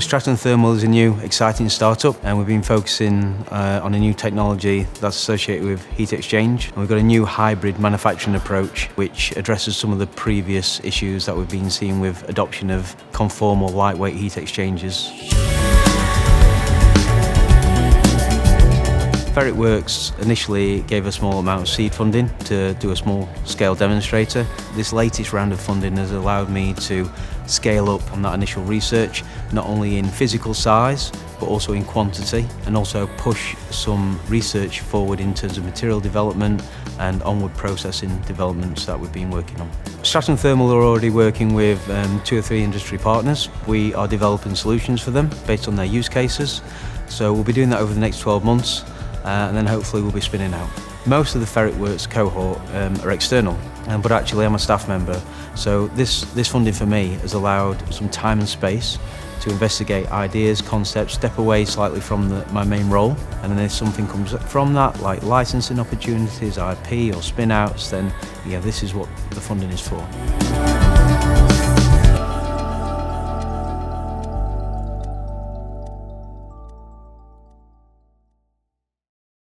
Stratum Thermal is a new, exciting startup, and we've been focusing on a new technology that's associated with heat exchange. And we've got a new hybrid manufacturing approach which addresses some of the previous issues that we've been seeing with adoption of conformal lightweight heat exchangers. FerretWorks initially gave a small amount of seed funding to do a small-scale demonstrator. This latest round of funding has allowed me to scale up on that initial research, not only in physical size, but also in quantity, and also push some research forward in terms of material development and onward processing developments that we've been working on. Stratum Thermal are already working with 2 or 3 industry partners. We are developing solutions for them based on their use cases. So we'll be doing that over the next 12 months. And then hopefully we'll be spinning out. Most of the FerretWorks cohort are external, but actually I'm a staff member. So this funding for me has allowed some time and space to investigate ideas, concepts, step away slightly from my main role. And then if something comes from that, like licensing opportunities, IP or spin outs, then yeah, this is what the funding is for.